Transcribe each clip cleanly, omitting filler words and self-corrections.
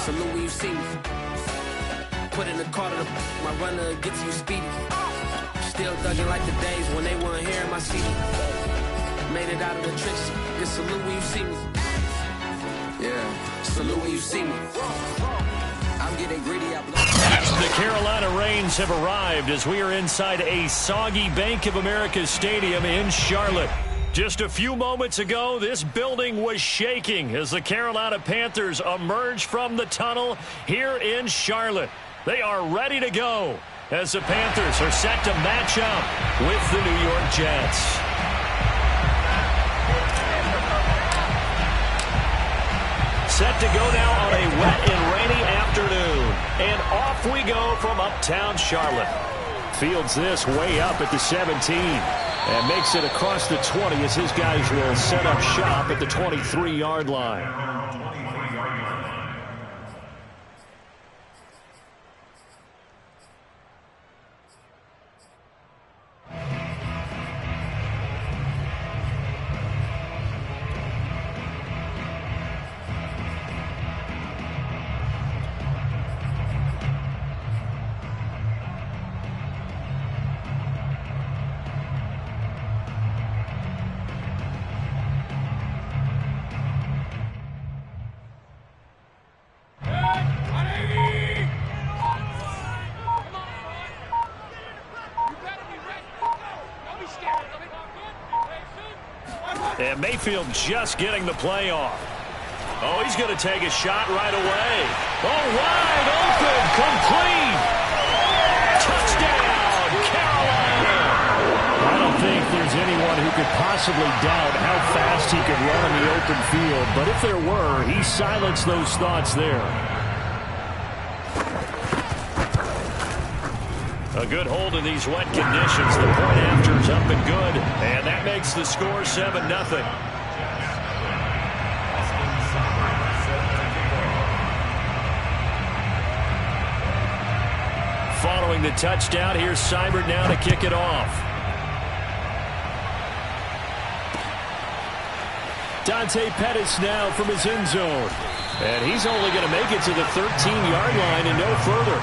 Salute when you see me. Put in the car to my runner gets you speedy. Still thugging like the days when they weren't hearing my CD. Made it out of the trenches. Just salute when you see me. Yeah, salute when you see me. I'm getting greedy. The Carolina Rains have arrived as we are inside a soggy Bank of America Stadium in Charlotte. Just a few moments ago, this building was shaking as the Carolina Panthers emerged from the tunnel here in Charlotte. They are ready to go as the Panthers are set to match up with the New York Jets. Set to go now on a wet and rainy afternoon. And off we go from uptown Charlotte. Fields this way up at the 17. And makes it across the 20 as his guys will set up shop at the 23-yard line. And Mayfield just getting the play off. Oh, he's going to take a shot right away. Oh, wide open, complete. Touchdown, Carolina. I don't think there's anyone who could possibly doubt how fast he could run in the open field. But if there were, he silenced those thoughts there. A good hold in these wet conditions. The point after is up and good. And that makes the score 7-0. Following the touchdown, here's Seibert now to kick it off. Dante Pettis now from his end zone. And he's only going to make it to the 13-yard line and no further.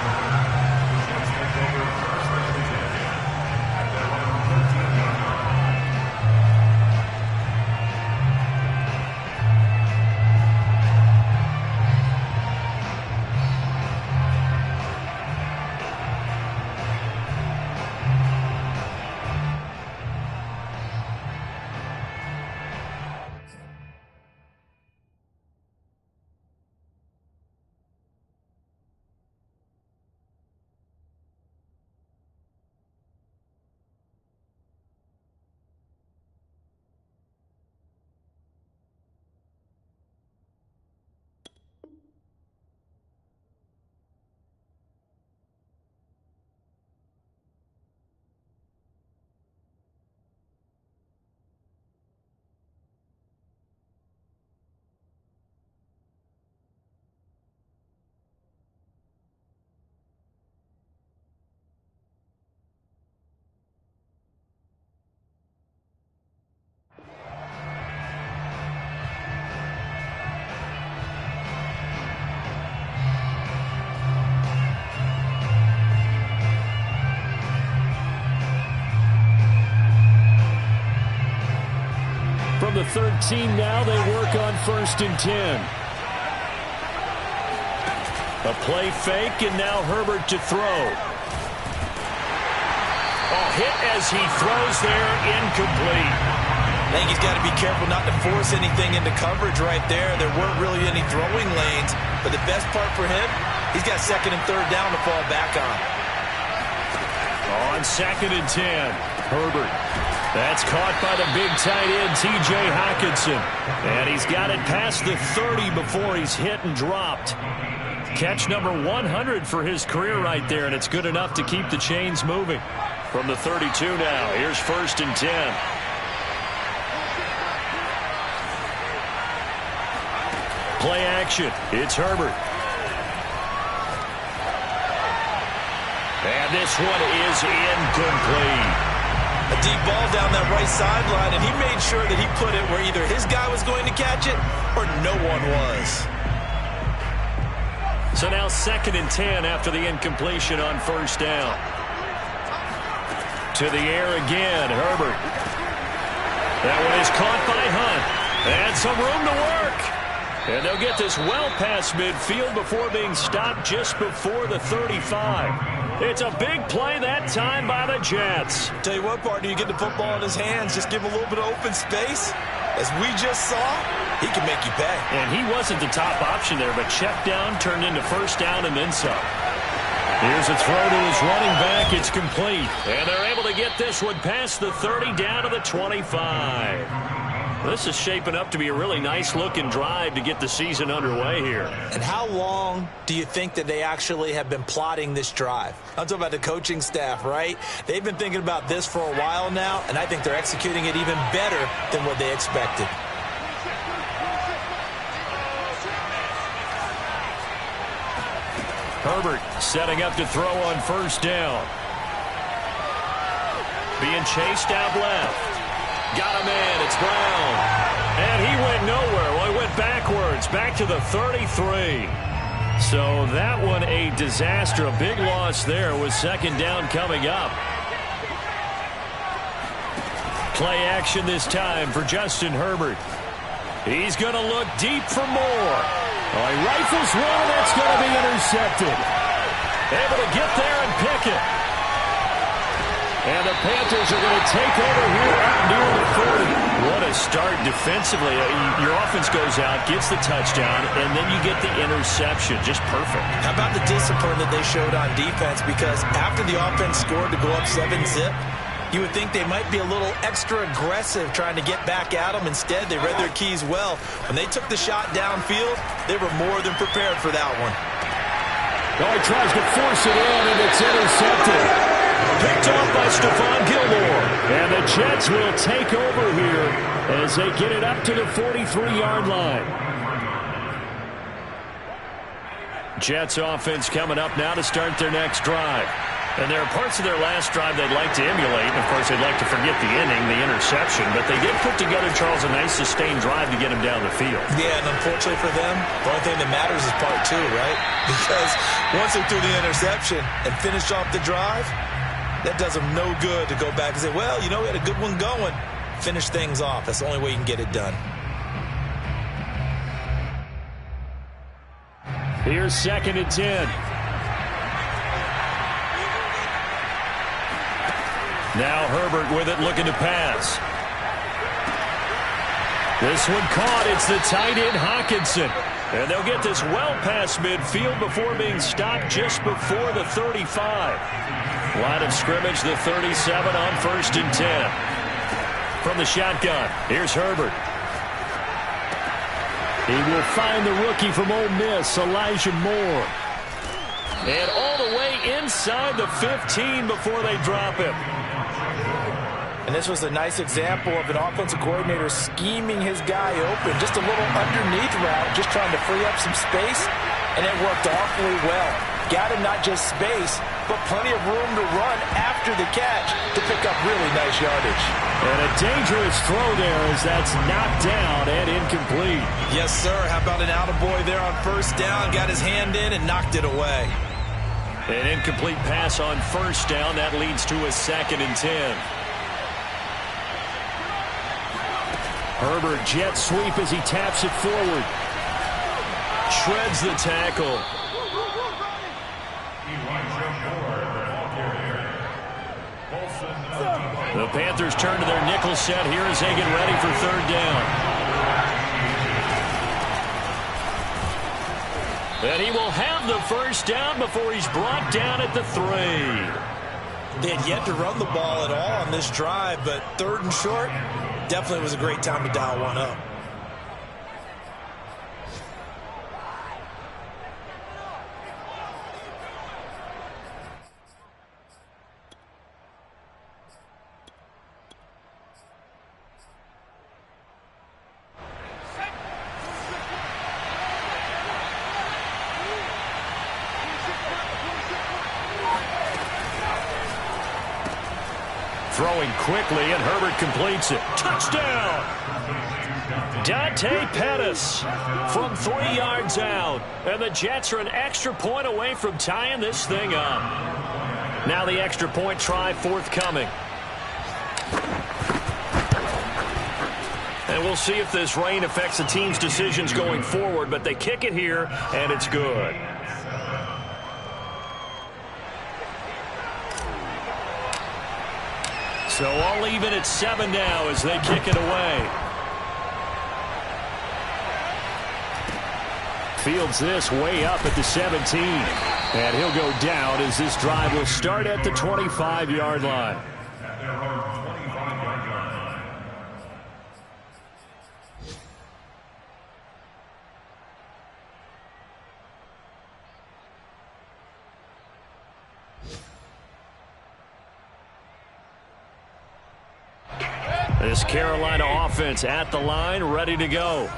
From the 13 now, they work on 1st and 10. A play fake, and now Herbert to throw. Oh, hit as he throws there, incomplete. I think he's got to be careful not to force anything into coverage right there. There weren't really any throwing lanes, but the best part for him, he's got 2nd and 3rd down to fall back on. On 2nd and 10, Herbert. That's caught by the big tight end, T.J. Hockenson. And he's got it past the 30 before he's hit and dropped. Catch number 100 for his career right there, and it's good enough to keep the chains moving. From the 32 now, here's 1st and 10. Play action. It's Herbert. And this one is incomplete. A deep ball down that right sideline, and he made sure that he put it where either his guy was going to catch it or no one was. So now 2nd and 10 after the incompletion on 1st down. To the air again, Herbert. That one is caught by Hunt. And some room to work. And they'll get this well past midfield before being stopped just before the 35. It's a big play that time by the Jets. Tell you what, partner, you get the football in his hands, just give him a little bit of open space. As we just saw, he can make you pay. And he wasn't the top option there, but check down turned into 1st down and then some. Here's a throw to his running back. It's complete. And they're able to get this one past the 30 down to the 25. This is shaping up to be a really nice-looking drive to get the season underway here. And how long do you think that they actually have been plotting this drive? I'm talking about the coaching staff, right? They've been thinking about this for a while now, and I think they're executing it even better than what they expected. Herbert setting up to throw on 1st down. Being chased out left. Got a man. It's Brown. And he went nowhere. Well, he went backwards. Back to the 33. So that one a disaster. A big loss there with 2nd down coming up. Play action this time for Justin Herbert. He's going to look deep for more. Oh, he rifles one, that's going to be intercepted. Able to get there and pick it. And the Panthers are going to take over here up near the 40. What a start defensively. Your offense goes out, gets the touchdown, and then you get the interception. Just perfect. How about the discipline that they showed on defense? Because after the offense scored to go up 7-zip, you would think they might be a little extra aggressive trying to get back at them. Instead, they read their keys well. When they took the shot downfield, they were more than prepared for that one. Oh, he tries to force it in, and it's intercepted. Picked off by Stephon Gilmore. And the Jets will take over here as they get it up to the 43-yard line. Jets offense coming up now to start their next drive. And there are parts of their last drive they'd like to emulate. And, of course, they'd like to forget the inning, the interception. But they did put together, Charles, a nice sustained drive to get him down the field. Yeah, and unfortunately for them, the only thing that matters is part 2, right? Because once they threw the interception and finished off the drive, that does them no good to go back and say, well, you know, we had a good one going. Finish things off. That's the only way you can get it done. Here's 2nd and 10. Now Herbert with it, looking to pass. This one caught. It's the tight end, Hockenson. And they'll get this well past midfield before being stopped just before the 35. Line of scrimmage, the 37 on 1st and 10. From the shotgun, here's Herbert. He will find the rookie from Ole Miss, Elijah Moore. And all the way inside the 15 before they drop him. And this was a nice example of an offensive coordinator scheming his guy open. Just a little underneath route, just trying to free up some space, and it worked awfully well. Got him not just space, but plenty of room to run after the catch to pick up really nice yardage. And a dangerous throw there as that's knocked down and incomplete. Yes, sir. How about an attaboy there on 1st down? Got his hand in and knocked it away. An incomplete pass on 1st down. That leads to a 2nd and 10. Herbert jet sweep as he taps it forward. Shreds the tackle. The Panthers turn to their nickel set here as they get ready for 3rd down. And he will have the 1st down before he's brought down at the 3. They had yet to run the ball at all on this drive, but 3rd and short, definitely was a great time to dial one up. Throwing quickly, and Herbert completes it. Touchdown! Dante Pettis from 3 yards out. And the Jets are an extra point away from tying this thing up. Now the extra point try forthcoming. And we'll see if this rain affects the team's decisions going forward, but they kick it here, and it's good. So all even at 7 now as they kick it away. Fields this way up at the 17. And he'll go down as this drive will start at the 25-yard line. This Carolina offense at the line, ready to go.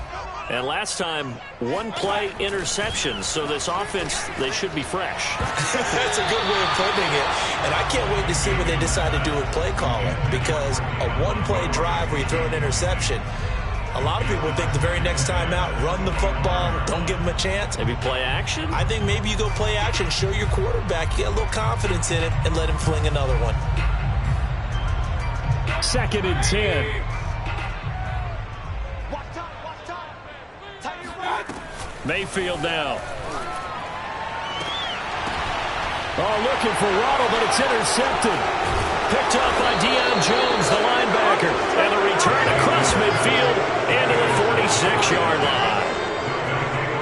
And last time, 1 play interception. So this offense, they should be fresh. That's a good way of putting it. And I can't wait to see what they decide to do with play calling. Because a 1-play drive where you throw an interception, a lot of people think the very next time out, run the football, don't give them a chance. Maybe play action? I think maybe you go play action, show your quarterback, get a little confidence in it, and let him fling another one. 2nd and 10. Mayfield now. Oh, looking for Waddle, but it's intercepted. Picked up by Deion Jones, the linebacker. And the return across midfield into the 46-yard line.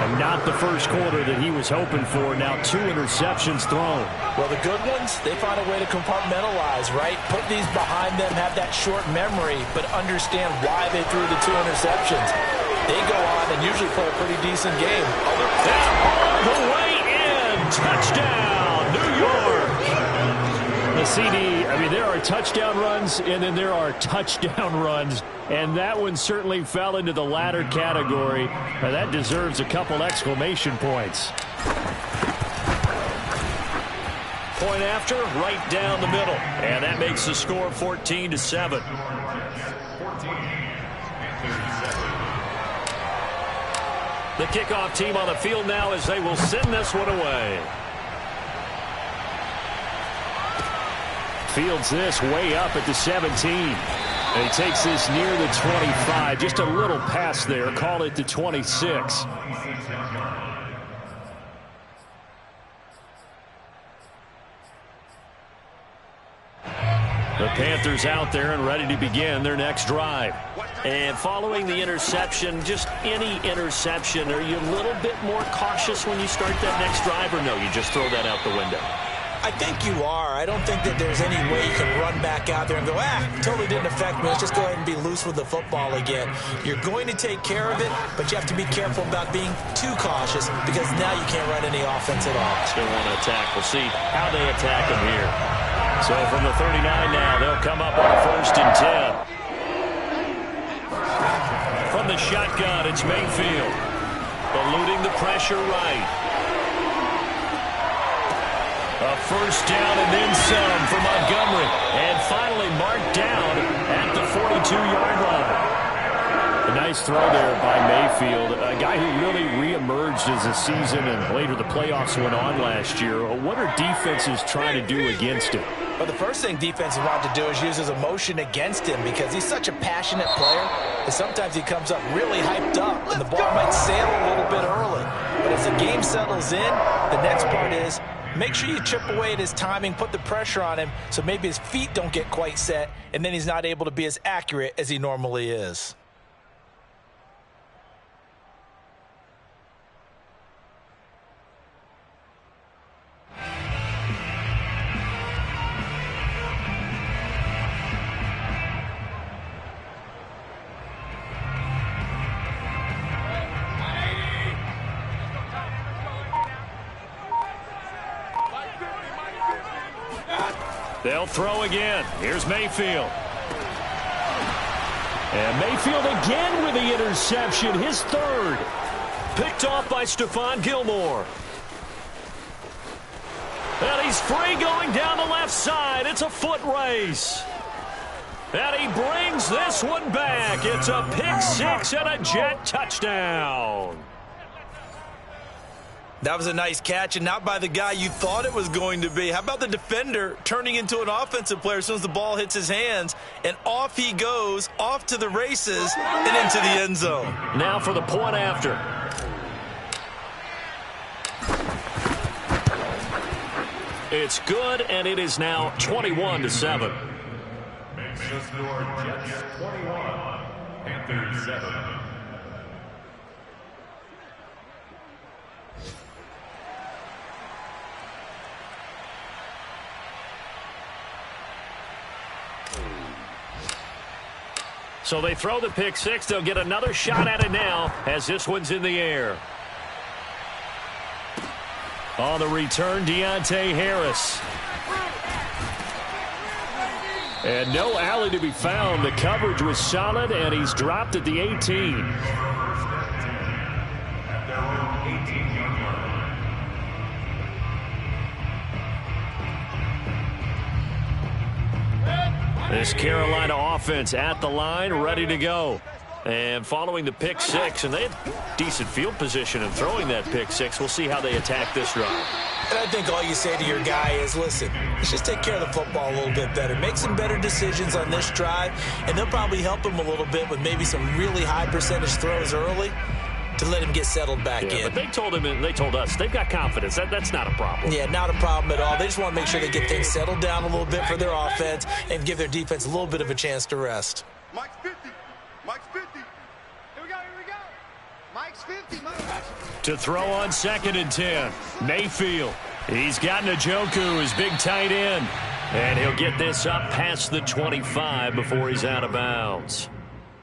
And not the first quarter that he was hoping for. Now 2 interceptions thrown. Well, the good ones, they find a way to compartmentalize, right? Put these behind them, have that short memory, but understand why they threw the 2 interceptions. They go on and usually play a pretty decent game. All the way in. Touchdown, New York. The CD, I mean, there are touchdown runs, and then there are touchdown runs. And that one certainly fell into the latter category. That deserves a couple exclamation points. Point after, right down the middle. And that makes the score 14-7. The kickoff team on the field now as they will send this one away. Fields this way up at the 17. And he takes this near the 25. Just a little pass there. Call it the 26. The Panthers out there and ready to begin their next drive. And following the interception, just any interception, are you a little bit more cautious when you start that next drive, or no, you just throw that out the window? I think you are. I don't think that there's any way you can run back out there and go, totally didn't affect me. Let's just go ahead and be loose with the football again. You're going to take care of it, but you have to be careful about being too cautious because now you can't run any offense at all. Still want to attack. We'll see how they attack him here. So from the 39 now, they'll come up on 1st and 10. From the shotgun, it's Mayfield. Eluding the pressure right. A first down and then some for Montgomery. And finally marked down at the 42-yard line. A nice throw there by Mayfield, a guy who really reemerged as the season and later the playoffs went on last year. What are defenses trying to do against him? Well, the first thing defenses want to do is use his emotion against him because he's such a passionate player that sometimes he comes up really hyped up and the ball might sail a little bit early. But as the game settles in, the next part is make sure you chip away at his timing, put the pressure on him so maybe his feet don't get quite set and then he's not able to be as accurate as he normally is. They'll throw again. Here's Mayfield. And Mayfield again with the interception, his 3rd. Picked off by Stephon Gilmore. And he's free going down the left side. It's a foot race. And he brings this one back. It's a pick six and a Jet touchdown. That was a nice catch, and not by the guy you thought it was going to be. How about the defender turning into an offensive player as soon as the ball hits his hands, and off he goes, off to the races, and into the end zone. Now for the point after. It's good, and it is now 21-7. Makes the score Jets 21, Panthers 7. So they throw the pick six. They'll get another shot at it now as this one's in the air. On the return, Deontay Harris. And no alley to be found. The coverage was solid, and he's dropped at the 18. At their own 18-yard line. This Carolina offense at the line, ready to go. And following the pick six, and they had decent field position in throwing that pick six. We'll see how they attack this drive. And I think all you say to your guy is, listen, let's just take care of the football a little bit better. Make some better decisions on this drive, and they'll probably help him a little bit with maybe some really high percentage throws early to let him get settled back in. But they told him, and they told us, they've got confidence. That's not a problem. Yeah, not a problem at all. They just want to make sure they get things settled down a little bit for their offense and give their defense a little bit of a chance to rest. Mike's 50. Mike's 50. Here we go. Mike's 50. To throw on 2nd and 10. Mayfield. He's got Njoku, his big tight end. And he'll get this up past the 25 before he's out of bounds.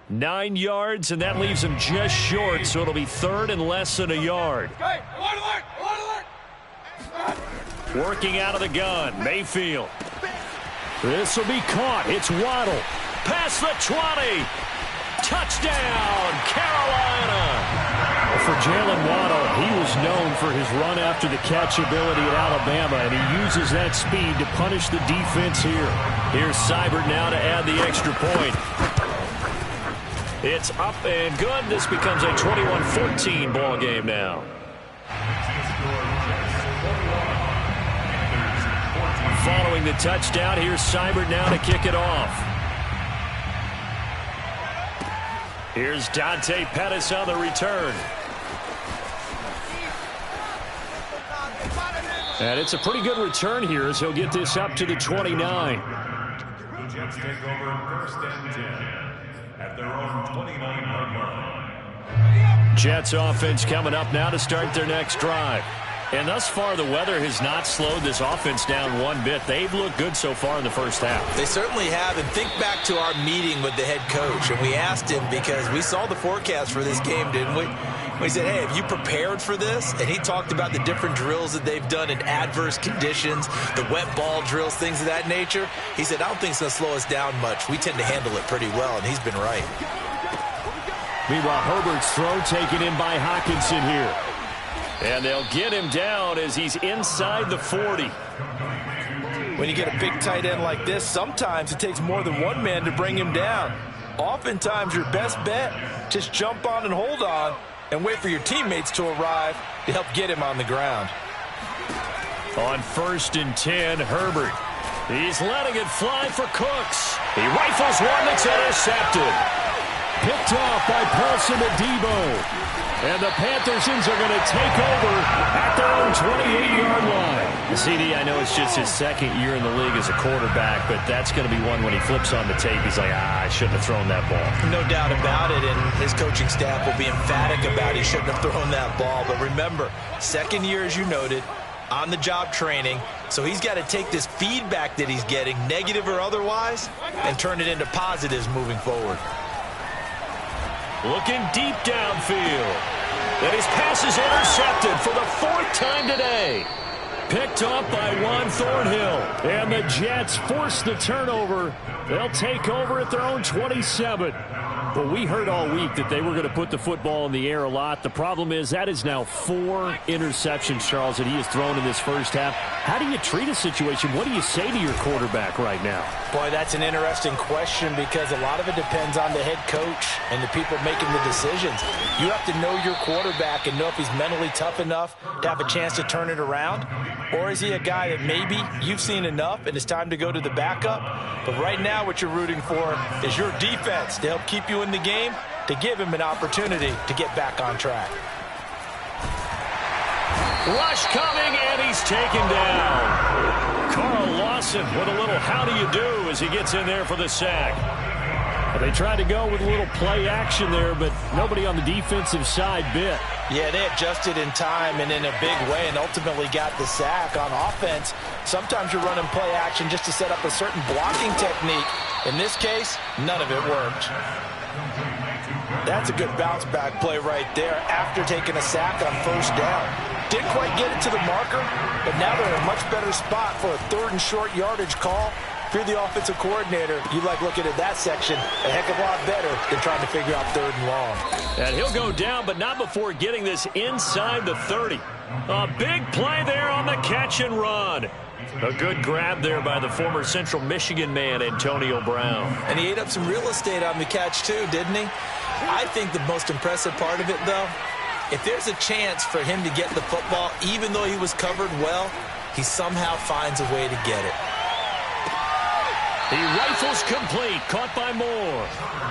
9 yards, and that leaves him just short, so it'll be 3rd and less than a yard. Working out of the gun, Mayfield. This will be caught. It's Waddle. Past the 20. Touchdown, Carolina. For Jalen Waddle, he was known for his run-after-the-catch ability at Alabama, and he uses that speed to punish the defense here. Here's Seibert now to add the extra point. It's up and good. This becomes a 21-14 ball game now. Following the touchdown, here's Seibert now to kick it off. Here's Dante Pettis on the return. And it's a pretty good return here as he'll get this up to the 29. The Jets take over 1st and 10 at their own 29-yard line. Jets offense coming up now to start their next drive. And thus far, the weather has not slowed this offense down one bit. They've looked good so far in the first half. They certainly have. And think back to our meeting with the head coach. And we asked him, because we saw the forecast for this game, didn't we? We said, hey, have you prepared for this? And he talked about the different drills that they've done in adverse conditions, the wet ball drills, things of that nature. He said, I don't think it's going to slow us down much. We tend to handle it pretty well, and he's been right. Meanwhile, Herbert's throw taken in by Hockenson here. And they'll get him down as he's inside the 40. When you get a big tight end like this, sometimes it takes more than one man to bring him down. Oftentimes, your best bet, just jump on and hold on and wait for your teammates to arrive to help get him on the ground. On 1st and 10, Herbert. He's letting it fly for Cooks. He rifles one that's intercepted. Picked off by Paulson Adebo. And the Panthers are going to take over at their own 28-yard line. CD, I know it's just his 2nd year in the league as a quarterback, but that's going to be one when he flips on the tape. He's like, I shouldn't have thrown that ball. No doubt about it, and his coaching staff will be emphatic about he shouldn't have thrown that ball. But remember, 2nd year, as you noted, on-the-job training. So he's got to take this feedback that he's getting, negative or otherwise, and turn it into positives moving forward. Looking deep downfield. And his pass is intercepted for the 4th time today. Picked off by Juan Thornhill. And the Jets force the turnover. They'll take over at their own 27. Well, we heard all week that they were going to put the football in the air a lot. The problem is that is now 4 interceptions, Charles, that he has thrown in this first half. How do you treat a situation? What do you say to your quarterback right now? Boy, that's an interesting question because a lot of it depends on the head coach and the people making the decisions. You have to know your quarterback and know if he's mentally tough enough to have a chance to turn it around, or is he a guy that maybe you've seen enough and it's time to go to the backup? But right now what you're rooting for is your defense to help keep you in the game, to give him an opportunity to get back on track. Rush coming, and he's taken down. Carl Lawson with a little how do you do as he gets in there for the sack. They tried to go with a little play action there, but nobody on the defensive side bit. Yeah, they adjusted in time and in a big way and ultimately got the sack. On offense, sometimes you're running play action just to set up a certain blocking technique. In this case, none of it worked. That's a good bounce back play right there after taking a sack on first down. Didn't quite get it to the marker, but now they're in a much better spot for a 3rd and short yardage call. If you're the offensive coordinator, you like looking at that section a heck of a lot better than trying to figure out 3rd and long. And he'll go down, but not before getting this inside the 30. A big play there on the catch and run. A good grab there by the former Central Michigan man, Antonio Brown. And he ate up some real estate on the catch too, didn't he? I think the most impressive part of it, though, if there's a chance for him to get the football, even though he was covered well, he somehow finds a way to get it. He rifles complete, caught by Moore.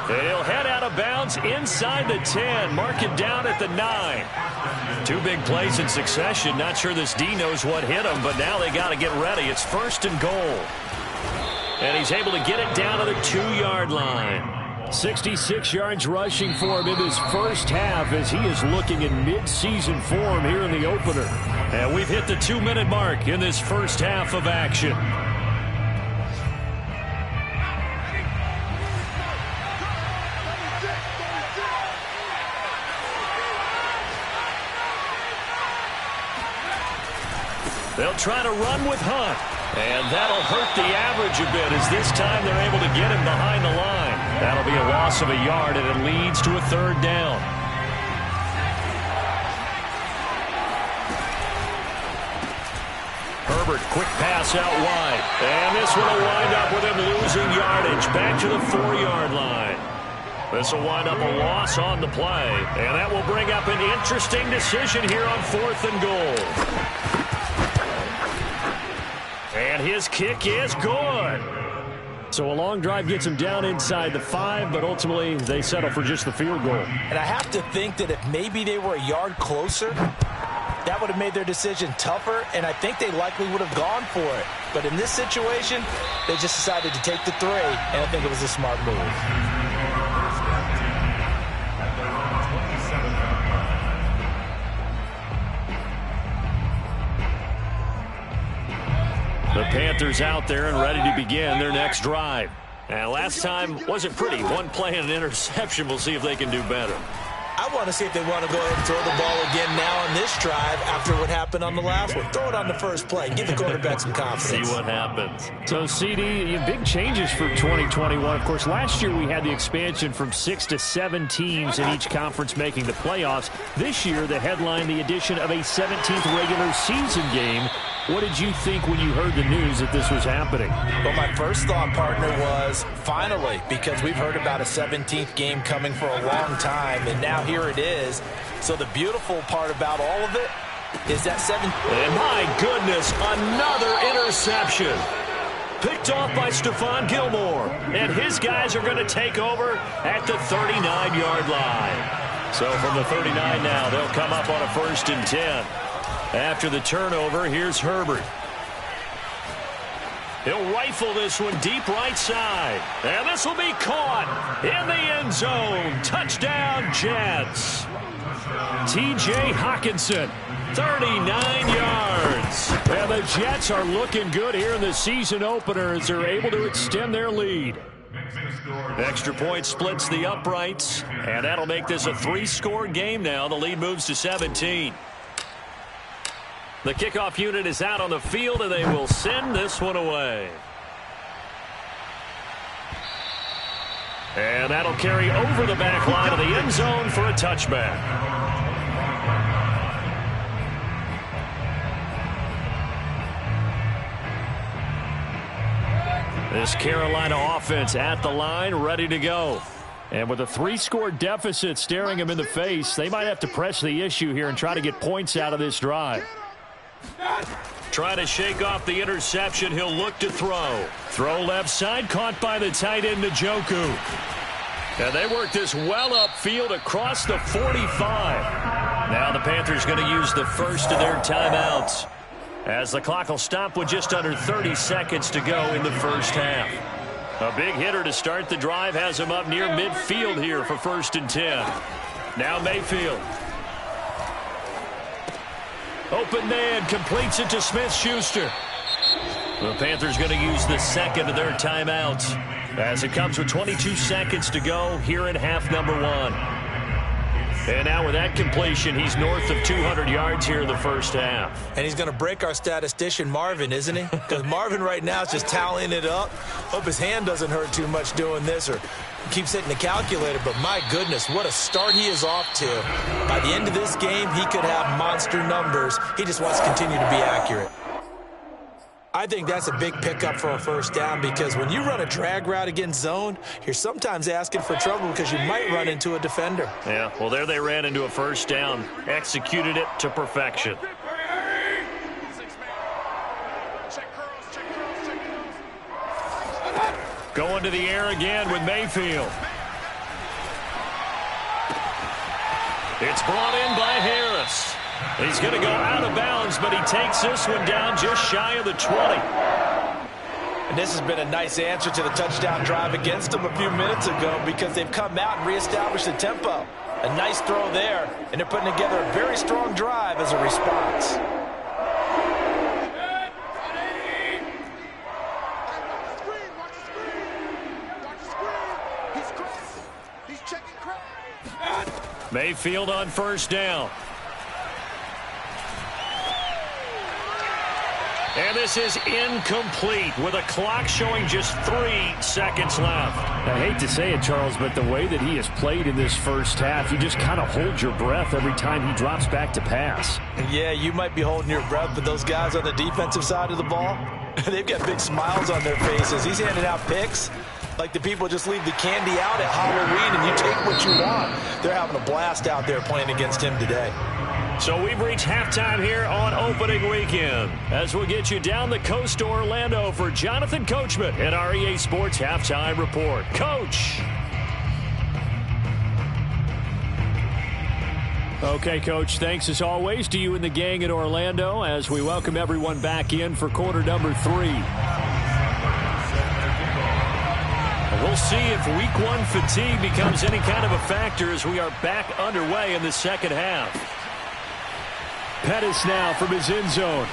And he'll head out of bounds inside the 10, mark it down at the 9. 2 big plays in succession. Not sure this D knows what hit him, but now they got to get ready. It's 1st and goal. And he's able to get it down to the 2-yard line. 66 yards rushing for him in this first half as he is looking in mid-season form here in the opener. And we've hit the 2-minute mark in this first half of action. They'll try to run with Hunt. And that'll hurt the average a bit as this time they're able to get him behind the line. That'll be a loss of a yard, and it leads to a 3rd down. Herbert, quick pass out wide. And this one will wind up with him losing yardage back to the 4-yard line. This will wind up a loss on the play. And that will bring up an interesting decision here on 4th and goal. And his kick is good. So a long drive gets him down inside the 5, but ultimately they settle for just the field goal. And I have to think that if maybe they were a yard closer, that would have made their decision tougher, and I think they likely would have gone for it. But in this situation, they just decided to take the 3, and I think it was a smart move. The Panthers out there and ready to begin their next drive. And last time wasn't pretty. 1 play and an interception. We'll see if they can do better. I want to see if they want to go ahead and throw the ball again now on this drive after what happened on the last one. Throw it on the first play. Give the quarterback some confidence. See what happens. So, CD, big changes for 2021. Of course, last year we had the expansion from 6 to 7 teams in each conference making the playoffs. This year, the headline, the addition of a 17th regular season game. What did you think when you heard the news that this was happening? Well, my first thought, partner, was finally, because we've heard about a 17th game coming for a long time, and now here it is. So the beautiful part about all of it is that And my goodness, another interception. Picked off by Stephon Gilmore, and his guys are going to take over at the 39-yard line. So from the 39 now, they'll come up on a 1st and 10. After the turnover, here's Herbert. He'll rifle this one deep right side. And this will be caught in the end zone. Touchdown, Jets. T.J. Hawkinson, 39 yards. And the Jets are looking good here in the season opener as they're able to extend their lead. Extra point splits the uprights, and that'll make this a 3-score game now. The lead moves to 17. The kickoff unit is out on the field, and they will send this one away. And that'll carry over the back line of the end zone for a touchback. This Carolina offense at the line, ready to go. And with a 3-score deficit staring them in the face, they might have to press the issue here and try to get points out of this drive. Trying to shake off the interception, he'll look to throw. Throw left side, caught by the tight end, Njoku. And they work this well upfield across the 45. Now the Panthers going to use the first of their timeouts, as the clock will stop with just under 30 seconds to go in the first half. A big hitter to start the drive has him up near midfield here for 1st and 10. Now Mayfield. Open man, completes it to Smith-Schuster. The Panthers going to use the second of their timeouts, as it comes with 22 seconds to go here in half number 1. And now with that completion, he's north of 200 yards here in the first half. And he's going to break our statistician, Marvin, isn't he? Because Marvin right now is just tallying it up. Hope his hand doesn't hurt too much doing this, or keeps hitting the calculator. But my goodness, what a start he is off to. By the end of this game, he could have monster numbers. He just wants to continue to be accurate. I think that's a big pickup for a first down, because when you run a drag route against zone, you're sometimes asking for trouble because you might run into a defender. Yeah, well, there they ran into a first down, executed it to perfection. Going to the air again with Mayfield. It's brought in by Harris. He's going to go out of bounds, but he takes this one down just shy of the 20. And this has been a nice answer to the touchdown drive against them a few minutes ago, because they've come out and reestablished the tempo. A nice throw there, and they're putting together a very strong drive as a response. Mayfield on first down. And this is incomplete with a clock showing just 3 seconds left. I hate to say it, Charles, but the way that he has played in this first half, you just kind of hold your breath every time he drops back to pass. Yeah, you might be holding your breath, but those guys on the defensive side of the ball, they've got big smiles on their faces. He's handing out picks like the people just leave the candy out at Halloween and you take what you want. They're having a blast out there playing against him today. So we've reached halftime here on opening weekend, as we'll get you down the coast to Orlando for Jonathan Coachman at our EA Sports Halftime Report. Coach. Okay, Coach, thanks as always to you and the gang in Orlando as we welcome everyone back in for quarter number 3. We'll see if week 1 fatigue becomes any kind of a factor as we are back underway in the second half. Pettis now from his end zone.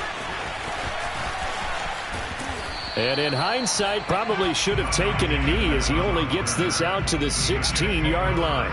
And in hindsight, probably should have taken a knee as he only gets this out to the 16-yard line.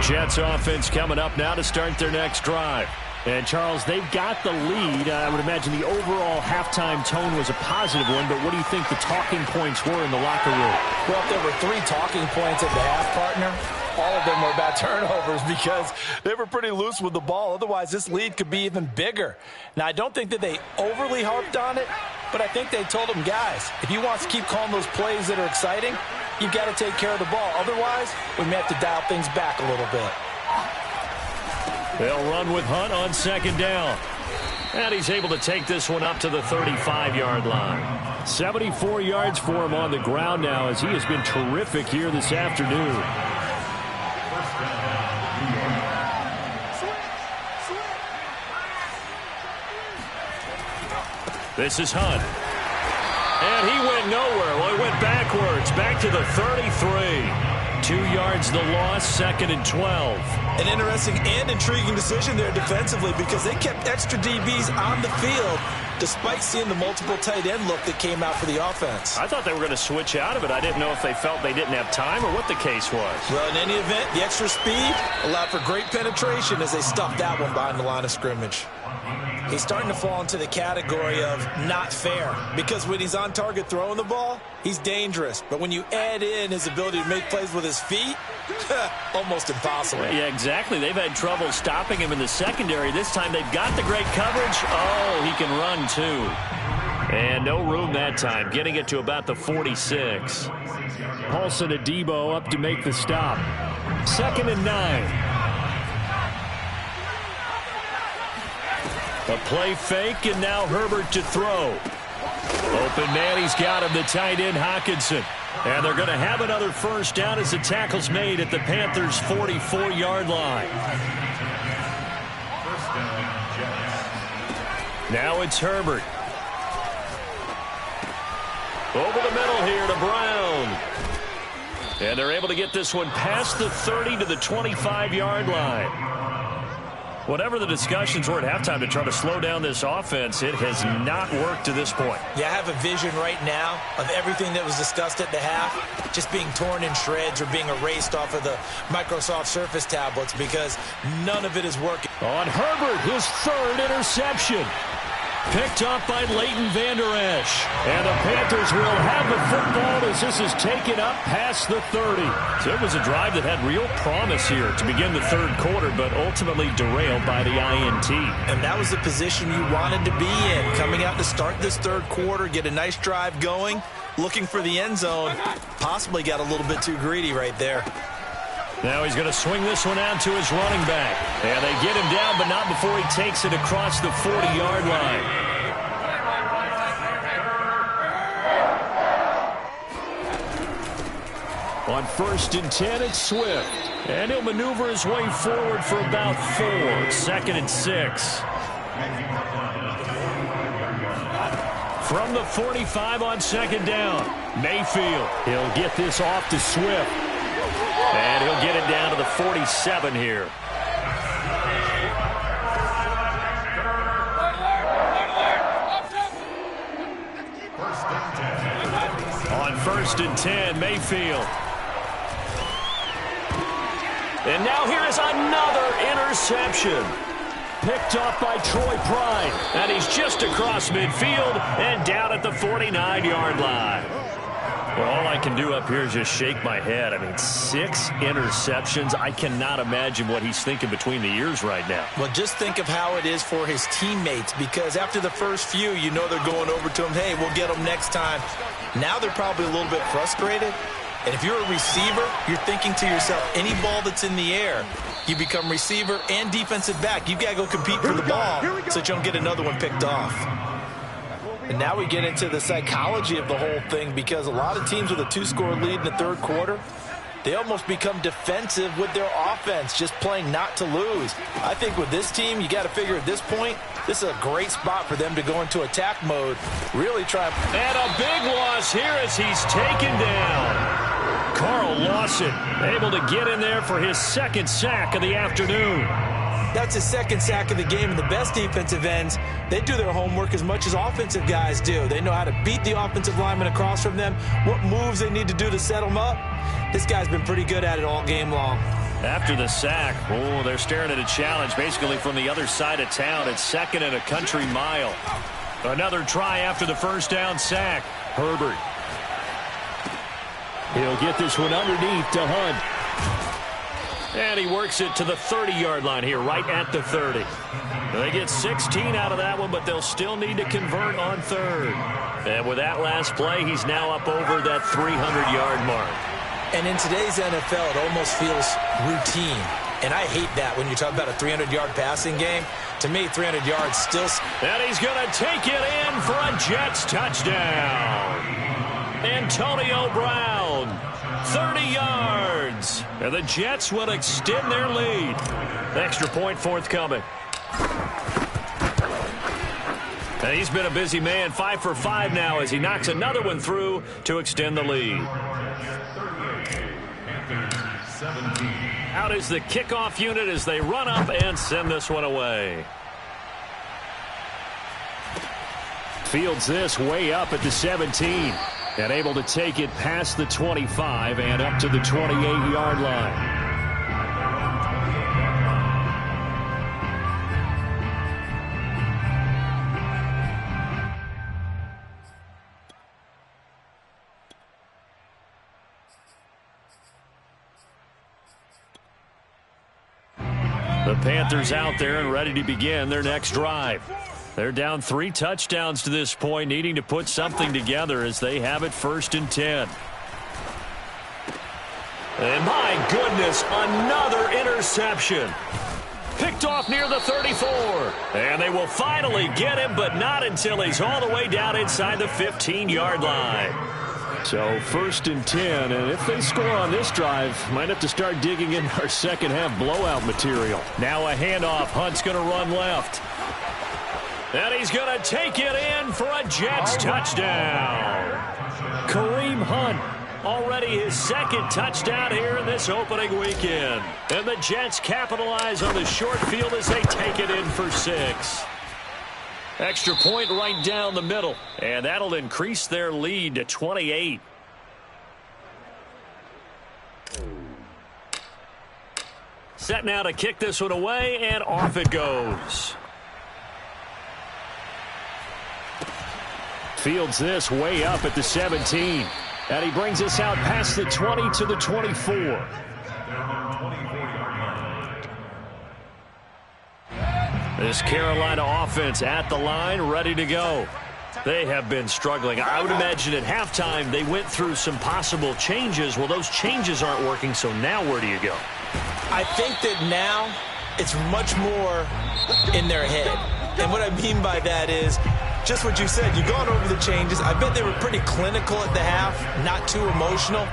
Jets offense coming up now to start their next drive. And, Charles, they've got the lead. I would imagine the overall halftime tone was a positive one, but what do you think the talking points were in the locker room? Well, if there were 3 talking points at the half, partner, all of them were about turnovers because they were pretty loose with the ball. Otherwise, this lead could be even bigger. Now, I don't think that they overly harped on it, but I think they told them, guys, if you want to keep calling those plays that are exciting, you've got to take care of the ball. Otherwise, we may have to dial things back a little bit. They'll run with Hunt on second down. And he's able to take this one up to the 35-yard line. 74 yards for him on the ground now as he has been terrific here this afternoon. This is Hunt. And he went nowhere. Well, he went backwards, back to the 33. 2 yards the loss, 2nd and 12. An interesting and intriguing decision there defensively because they kept extra DBs on the field despite seeing the multiple tight end look that came out for the offense. I thought they were going to switch out of it. I didn't know if they felt they didn't have time or what the case was. Well, in any event, the extra speed allowed for great penetration as they stuffed that one behind the line of scrimmage. He's starting to fall into the category of not fair, because when he's on target throwing the ball, he's dangerous. But when you add in his ability to make plays with his feet, almost impossible. Yeah, exactly. They've had trouble stopping him in the secondary. This time they've got the great coverage. Oh, he can run too. And no room that time, getting it to about the 46. Paulson Adebo up to make the stop. 2nd and 9. A play fake, and now Herbert to throw. Open man, he's got him, the tight end, Hockenson. And they're going to have another first down as the tackle's made at the Panthers' 44-yard line. Now it's Herbert. Over the middle here to Brown. And they're able to get this one past the 30 to the 25-yard line. Whatever the discussions were at halftime to try to slow down this offense, it has not worked to this point. Yeah, I have a vision right now of everything that was discussed at the half just being torn in shreds or being erased off of the Microsoft Surface tablets, because none of it is working. On Herbert, his 3rd interception. Picked up by Leighton Vander Esch. And the Panthers will have the football as this is taken up past the 30. So it was a drive that had real promise here to begin the 3rd quarter, but ultimately derailed by the INT. And that was the position you wanted to be in, coming out to start this 3rd quarter, get a nice drive going, looking for the end zone. Possibly got a little bit too greedy right there. Now he's going to swing this one out to his running back. And they get him down, but not before he takes it across the 40-yard line. On 1st and 10, it's Swift. And he'll maneuver his way forward for about 4. 2nd and 6. From the 45 on 2nd down, Mayfield. He'll get this off to Swift. And he'll get it down to the 47 here. On 1st and 10, Mayfield. And now here is another interception. Picked up by Troy Pride. And he's just across midfield and down at the 49-yard line. Well, all I can do up here is just shake my head. I mean, 6 interceptions. I cannot imagine what he's thinking between the ears right now. Well, just think of how it is for his teammates, because after the first few, you know they're going over to him, hey, we'll get them next time. Now they're probably a little bit frustrated. And if you're a receiver, you're thinking to yourself, any ball that's in the air, you become receiver and defensive back. You've got to go compete for the ball so that you don't get another one picked off. And now we get into the psychology of the whole thing, because a lot of teams with a 2-score lead in the 3rd quarter, they almost become defensive with their offense, just playing not to lose. I think with this team, you got to figure at this point, this is a great spot for them to go into attack mode, really try. And a big loss here as he's taken down. Carl Lawson able to get in there for his 2nd sack of the afternoon. That's his 2nd sack of the game, and the best defensive ends, they do their homework as much as offensive guys do. They know how to beat the offensive lineman across from them, what moves they need to do to set them up. This guy's been pretty good at it all game long. After the sack, oh, they're staring at a challenge basically from the other side of town. It's 2nd and a country mile. Another try after the 1st down sack. Herbert. He'll get this one underneath to Hunt. And he works it to the 30-yard line here, right at the 30. They get 16 out of that one, but they'll still need to convert on 3rd. And with that last play, he's now up over that 300-yard mark. And in today's NFL, it almost feels routine. And I hate that when you talk about a 300-yard passing game. To me, 300 yards still. And he's going to take it in for a Jets touchdown. Antonio Brown, 30 yards. And the Jets will extend their lead. Extra point forthcoming. And he's been a busy man, 5 for 5 now as he knocks another one through to extend the lead. Out is the kickoff unit as they run up and send this one away. Fields this way up at the 17. And able to take it past the 25 and up to the 28-yard line. The Panthers out there and ready to begin their next drive. They're down 3 touchdowns to this point, needing to put something together as they have it 1st and 10. And my goodness, another interception. Picked off near the 34. And they will finally get him, but not until he's all the way down inside the 15-yard line. So 1st and 10, and if they score on this drive, might have to start digging in our second half blowout material. Now a handoff. Hunt's going to run left. And he's going to take it in for a Jets touchdown. Kareem Hunt, already his 2nd touchdown here in this opening weekend. And the Jets capitalize on the short field as they take it in for 6. Extra point right down the middle. And that'll increase their lead to 28. Set now to kick this one away, and off it goes. Fields this way up at the 17. And he brings us out past the 20 to the 24. This Carolina offense at the line, ready to go. They have been struggling. I would imagine at halftime they went through some possible changes. Well, those changes aren't working, so now where do you go? I think that now it's much more in their head. And what I mean by that is just what you said. You've gone over the changes. I bet they were pretty clinical at the half, not too emotional.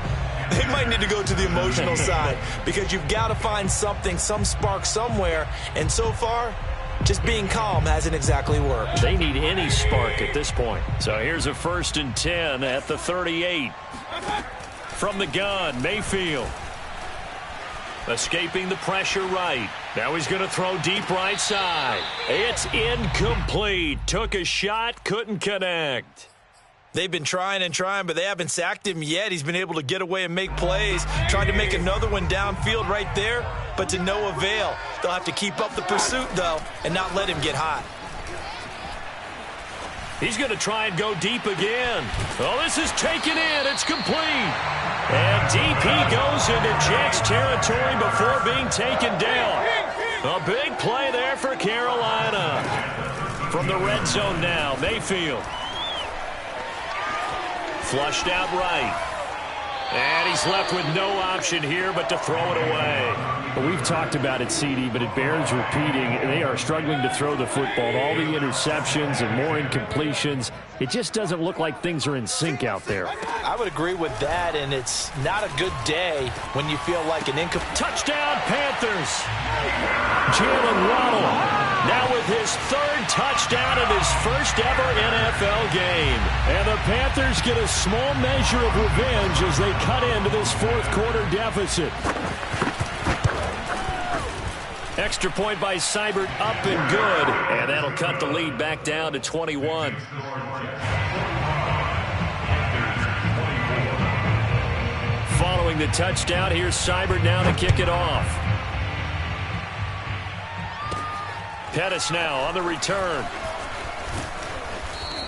They might need to go to the emotional side because you've got to find something, some spark somewhere. And so far, just being calm hasn't exactly worked. They need any spark at this point. So here's a 1st and 10 at the 38. From the gun, Mayfield. Escaping the pressure right. Now he's going to throw deep right side. It's incomplete. Took a shot, couldn't connect. They've been trying and trying, but they haven't sacked him yet. He's been able to get away and make plays. Tried to make another one downfield right there, but to no avail. They'll have to keep up the pursuit, though, and not let him get hot. He's going to try and go deep again. Oh, this is taken in. It's complete. And deep he goes into Jets territory before being taken down. A big play there for Carolina. From the red zone now, Mayfield. Flushed out right. And he's left with no option here but to throw it away. Well, we've talked about it, CD, but it bears repeating. They are struggling to throw the football. All the interceptions and more incompletions. It just doesn't look like things are in sync out there. I would agree with that, and it's not a good day when you feel like an touchdown, Panthers. Jalen Waddle now with his 3rd touchdown in his 1st ever NFL game. And the Panthers get a small measure of revenge as they cut into this 4th quarter deficit. Extra point by Seibert, up and good. And that'll cut the lead back down to 21. Following the touchdown, here's Seibert now to kick it off. Pettis now on the return.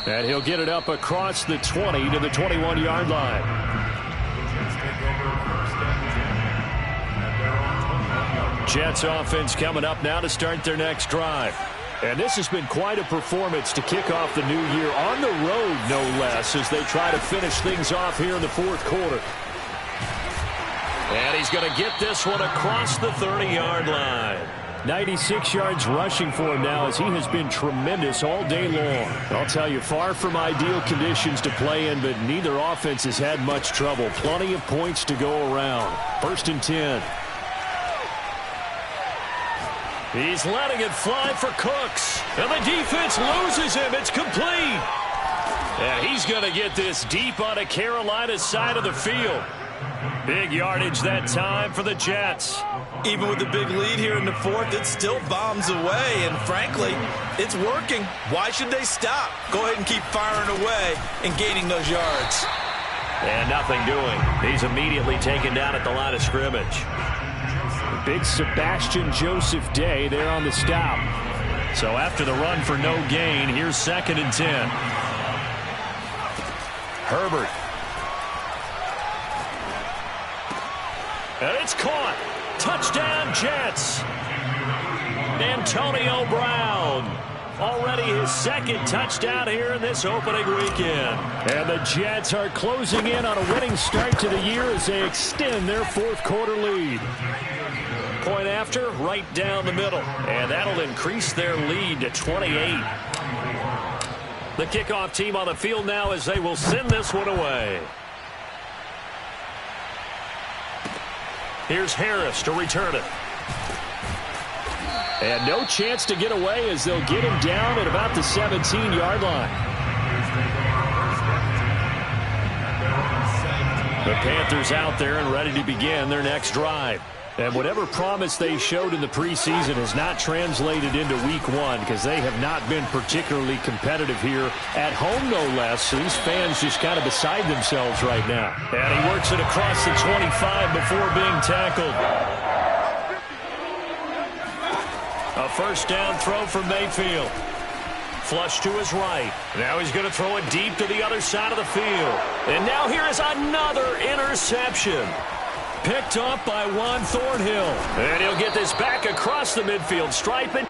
And he'll get it up across the 20 to the 21-yard line. Jets offense coming up now to start their next drive. And this has been quite a performance to kick off the new year on the road, no less, as they try to finish things off here in the 4th quarter. And he's going to get this one across the 30-yard line. 96 yards rushing for him now as he has been tremendous all day long. I'll tell you, far from ideal conditions to play in, but neither offense has had much trouble. Plenty of points to go around. 1st and 10. He's letting it fly for Cooks. And the defense loses him. It's complete. And he's going to get this deep on a Carolina side of the field. Big yardage that time for the Jets. Even with the big lead here in the fourth, it still bombs away, and frankly, it's working. Why should they stop? Go ahead and keep firing away and gaining those yards. And nothing doing. He's immediately taken down at the line of scrimmage. Big Sebastian Joseph Day there on the stop. So after the run for no gain, here's 2nd and 10. Herbert. And it's caught. Touchdown, Jets. Antonio Brown. Already his 2nd touchdown here in this opening weekend. And the Jets are closing in on a winning start to the year as they extend their 4th quarter lead. Point after, right down the middle. And that'll increase their lead to 28. The kickoff team on the field now as they will send this one away. Here's Harris to return it. And no chance to get away as they'll get him down at about the 17-yard line. The Panthers out there and ready to begin their next drive. And whatever promise they showed in the preseason has not translated into week 1 because they have not been particularly competitive here at home, no less. So these fans just kind of beside themselves right now. And he works it across the 25 before being tackled. A first down throw for Mayfield. Flush to his right. Now he's going to throw it deep to the other side of the field. And now here is another interception. Picked up by Juan Thornhill. And he'll get this back across the midfield stripe.